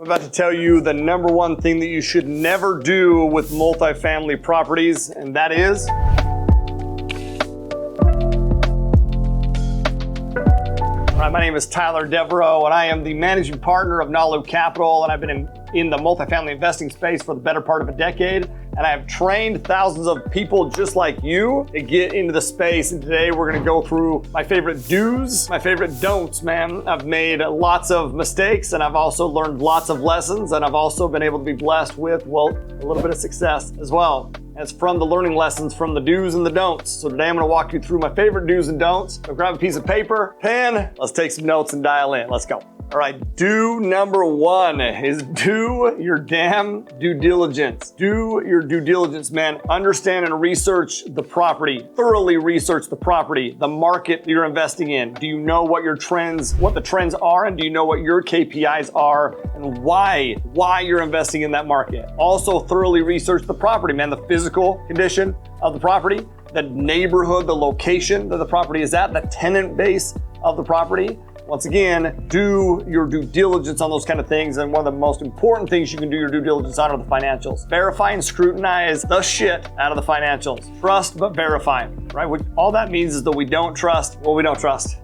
about to tell you the number one thing that you should never do with multifamily properties, and that is my name is Tyler Deveraux, and I am the managing partner of Nalu Capital, and I've been in the multifamily investing space for the better part of a decade, and I have trained thousands of people just like you to get into the space. And today we're going to go through my favorite do's, my favorite don'ts, man. I've made lots of mistakes, and I've also learned lots of lessons, and I've also been able to be blessed with, well, a little bit of success as well. And it's from the learning lessons from the do's and the don'ts. So today I'm going to walk you through my favorite do's and don'ts. So grab a piece of paper, pen, let's take some notes and dial in. Let's go. All right, do number one is do your damn due diligence. Do your due diligence, man. Understand and research the property. Thoroughly research the property, the market you're investing in. Do you know what the trends are, and do you know what your KPIs are and why you're investing in that market? Also thoroughly research the property, man. The physical condition of the property, the neighborhood, the location that the property is at, the tenant base of the property. Once again, do your due diligence on those kind of things. And one of the most important things you can do your due diligence on are the financials. Verify and scrutinize the shit out of the financials. Trust but verify, right? All that means is that we don't trust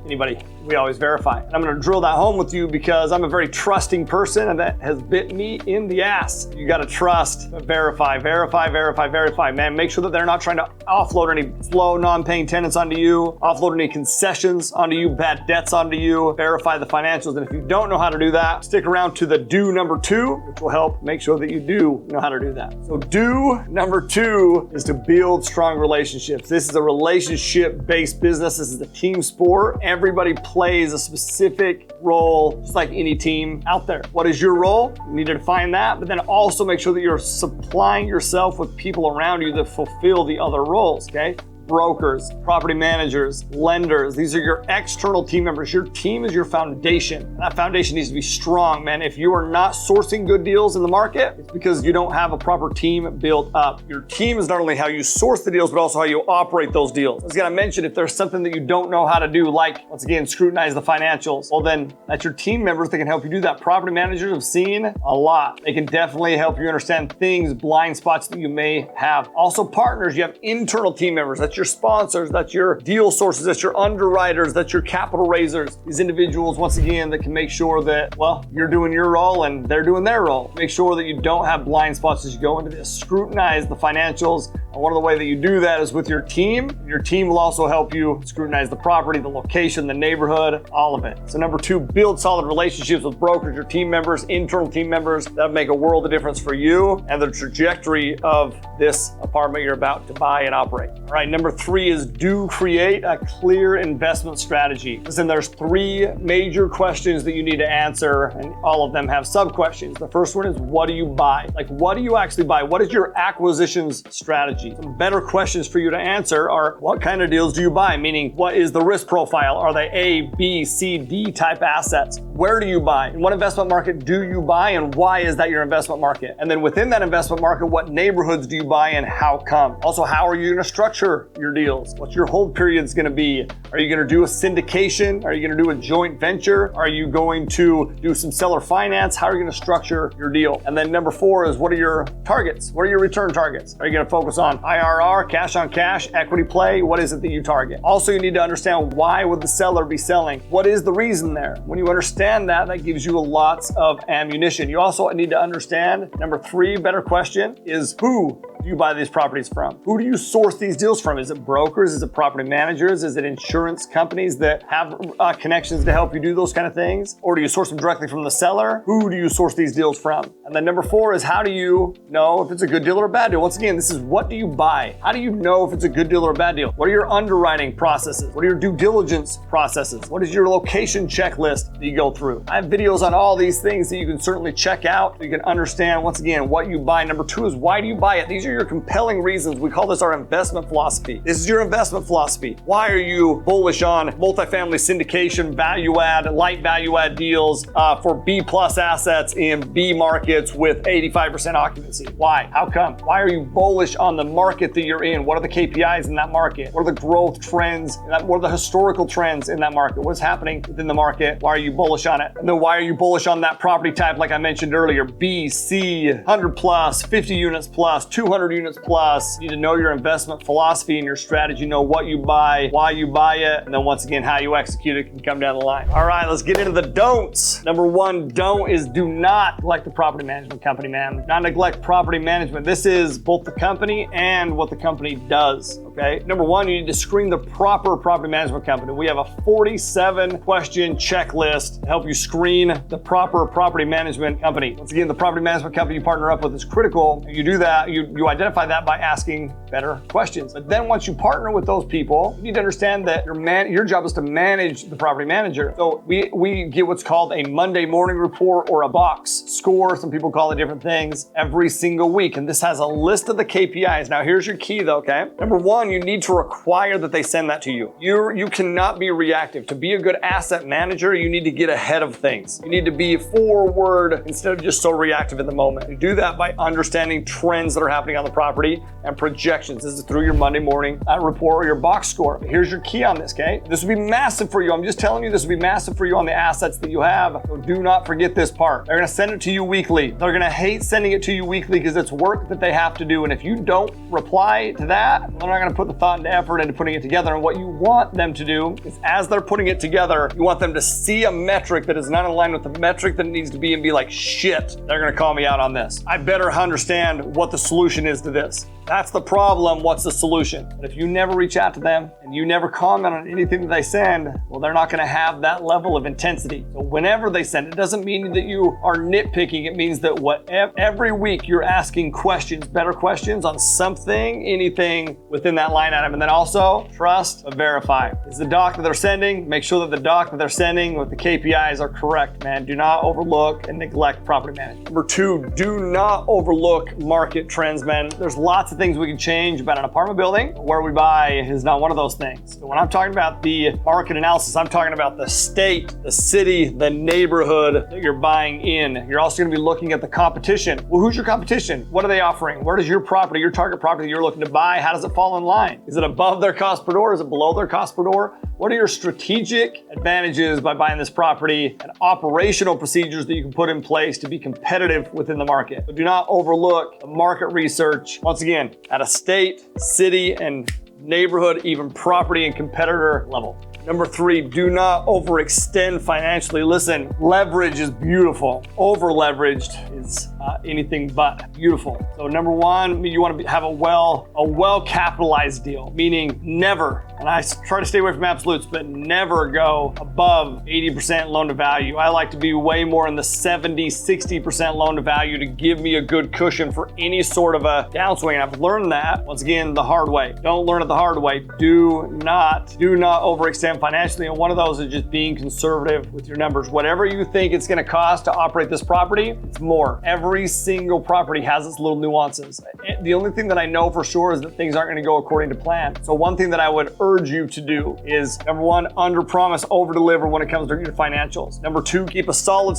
anybody. We always verify. And I'm going to drill that home with you because I'm a very trusting person, and that has bit me in the ass. You got to trust, but verify, man. Make sure that they're not trying to offload any slow, non-paying tenants onto you, offload any concessions onto you, bad debts onto you. Verify the financials. And if you don't know how to do that, stick around to the do number two, which will help make sure that you do know how to do that. So do number two is to build strong relationships. This is a relationship-based business. This is a team sport. Everybody plays a specific role, just like any team out there. What is your role? You need to define that, but then also make sure that you're supplying yourself with people around you that fulfill the other roles, okay? Brokers, property managers, lenders. These are your external team members. Your team is your foundation. That foundation needs to be strong, man. If you are not sourcing good deals in the market, it's because you don't have a proper team built up. Your team is not only how you source the deals, but also how you operate those deals. I was gonna mention, if there's something that you don't know how to do, like, once again, scrutinize the financials, well then, that's your team members that can help you do that. Property managers have seen a lot. They can definitely help you understand things, blind spots that you may have. Also partners, you have internal team members. That's your sponsors, that's your deal sources, that's your underwriters, that's your capital raisers. These individuals, once again, that can make sure that, well, you're doing your role and they're doing their role. Make sure that you don't have blind spots as you go into this. Scrutinize the financials. And one of the ways that you do that is with your team. Your team will also help you scrutinize the property, the location, the neighborhood, all of it. So number two, build solid relationships with brokers, your team members, internal team members. That'll make a world of difference for you and the trajectory of this apartment you're about to buy and operate. All right, number three is do create a clear investment strategy. Listen, there's three major questions that you need to answer, and all of them have sub-questions. The first one is, what do you buy? Like, what do you actually buy? What is your acquisitions strategy? Some better questions for you to answer are, what kind of deals do you buy? Meaning, what is the risk profile? Are they A, B, C, D type assets? Where do you buy? In what investment market do you buy, and why is that your investment market? And then within that investment market, what neighborhoods do you buy and how come? Also, how are you going to structure your deals? What's your hold period's going to be? Are you going to do a syndication? Are you going to do a joint venture? Are you going to do some seller finance? How are you going to structure your deal? And then number four is, what are your targets? What are your return targets? Are you going to focus on IRR, cash on cash, equity play? What is it that you target? Also, you need to understand, why would the seller be selling? What is the reason there? When you understand that, that gives you lots of ammunition. You also need to understand, number three, better question is, who do you buy these properties from? Who do you source these deals from? Is it brokers? Is it property managers? Is it insurance companies that have connections to help you do those kind of things? Or do you source them directly from the seller? Who do you source these deals from? And then number four is, how do you know if it's a good deal or a bad deal? Once again, this is, what do you buy? How do you know if it's a good deal or a bad deal? What are your underwriting processes? What are your due diligence processes? What is your location checklist that you go through? I have videos on all these things that you can certainly check out so you can understand, once again, what you buy. Number two is, why do you buy it? These are are your compelling reasons. We call this our investment philosophy. This is your investment philosophy. Why are you bullish on multifamily syndication, value add, light value add deals for B plus assets in B markets with 85% occupancy? Why? How come? Why are you bullish on the market that you're in? What are the KPIs in that market? What are the growth trends? What are the historical trends in that market? What's happening within the market? Why are you bullish on it? And then why are you bullish on that property type like I mentioned earlier? B, C, 100 plus, 50 units plus, 200 units plus. You need to know your investment philosophy and your strategy, know what you buy, why you buy it, and then once again, how you execute it can come down the line. All right, let's get into the don'ts. Number one don't is do not neglect the property management company, man. Not neglect property management. This is both the company and what the company does, okay? Number one, you need to screen the proper property management company. We have a 47 question checklist to help you screen the proper property management company. Once again, the property management company you partner up with is critical. You do that, you identify that by asking better questions. But then once you partner with those people, you need to understand that your job is to manage the property manager. So we get what's called a Monday morning report or a box score. Some people call it different things every single week. And this has a list of the KPIs. Now here's your key though, okay? Number one, you need to require that they send that to you. You cannot be reactive. To be a good asset manager, you need to get ahead of things. You need to be forward instead of just so reactive in the moment. You do that by understanding trends that are happening on the property and projections. This is through your Monday morning report or your box score. Here's your key on this, okay? This would be massive for you. I'm just telling you, this would be massive for you on the assets that you have. So do not forget this part. They're gonna send it to you weekly. They're gonna hate sending it to you weekly because it's work that they have to do. And if you don't reply to that, they're not gonna put the thought and effort into putting it together. And what you want them to do is as they're putting it together, you want them to see a metric that is not in line with the metric that it needs to be and be like, shit, they're gonna call me out on this. I better understand what the solution is to this. That's the problem. What's the solution? But if you never reach out to them and you never comment on anything that they send, well, they're not going to have that level of intensity. So whenever they send, it doesn't mean that you are nitpicking. It means that every week you're asking questions, better questions on something, anything within that line item. And then also trust but verify. Is the doc that they're sending? Make sure that the doc that they're sending with the KPIs are correct, man. Do not overlook and neglect property management. Number two, do not overlook market trends, man. There's lots of things we can change about an apartment building. Where we buy is not one of those things. So when I'm talking about the market analysis, I'm talking about the state, the city, the neighborhood that you're buying in. You're also going to be looking at the competition. Well, who's your competition? What are they offering? Where does your property, your target property that you're looking to buy, how does it fall in line? Is it above their cost per door? Is it below their cost per door? What are your strategic advantages by buying this property and operational procedures that you can put in place to be competitive within the market? So do not overlook the market research. Once again, at a state, city, and neighborhood, even property and competitor level. Number three, do not overextend financially. Listen, leverage is beautiful. Over-leveraged is anything but beautiful. So number one, you want to have a well-capitalized deal, meaning never, and I try to stay away from absolutes, but never go above 80% loan to value. I like to be way more in the 70, 60% loan to value to give me a good cushion for any sort of a downswing. I've learned that, once again, the hard way. Don't learn it the hard way. Do not overextend financially, and one of those is just being conservative with your numbers. Whatever you think it's going to cost to operate this property, it's more. Every single property has its little nuances. The only thing that I know for sure is that things aren't going to go according to plan. So one thing that I would urge you to do is, number one, under promise, over deliver when it comes to your financials. Number two, keep a solid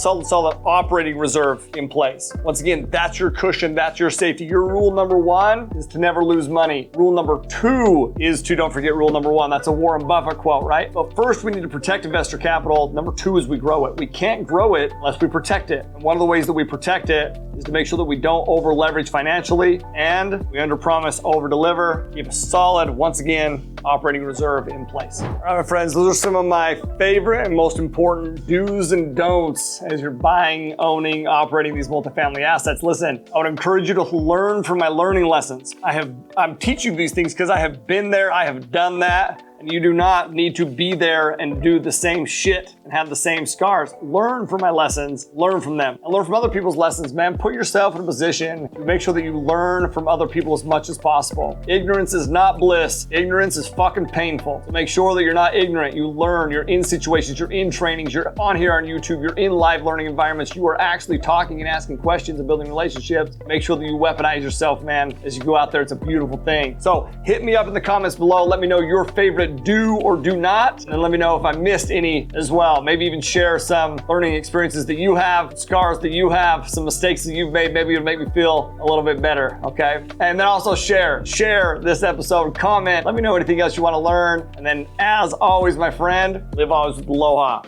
operating reserve in place. Once again, that's your cushion, that's your safety. Your rule number one is to never lose money. Rule number two is to, don't forget rule number one, that's a Warren Buffett quote, right? But first we need to protect investor capital. Number two is we grow it. We can't grow it unless we protect it. And one of the ways that we protect it is to make sure that we don't over leverage financially and we under promise, over deliver, keep a solid, once again, operating reserve in place. All right, my friends, those are some of my favorite and most important do's and don'ts as you're buying, owning, operating these multifamily assets. Listen, I would encourage you to learn from my learning lessons. I'm teaching these things because I have been there, I have done that. And you do not need to be there and do the same shit and have the same scars. Learn from my lessons, learn from them, and learn from other people's lessons, man. Put yourself in a position to make sure that you learn from other people as much as possible. Ignorance is not bliss. Ignorance is fucking painful. So make sure that you're not ignorant. You learn. You're in situations. You're in trainings. You're on here on YouTube. You're in live learning environments. You are actually talking and asking questions and building relationships. Make sure that you weaponize yourself, man, as you go out there. It's a beautiful thing. So hit me up in the comments below. Let me know your favorite do or do not. And let me know if I missed any as well. Maybe even share some learning experiences that you have, scars that you have, some mistakes that you've made. Maybe it'll make me feel a little bit better, okay? And then also share this episode, comment, let me know anything else you want to learn. And then as always, my friend, live always with aloha.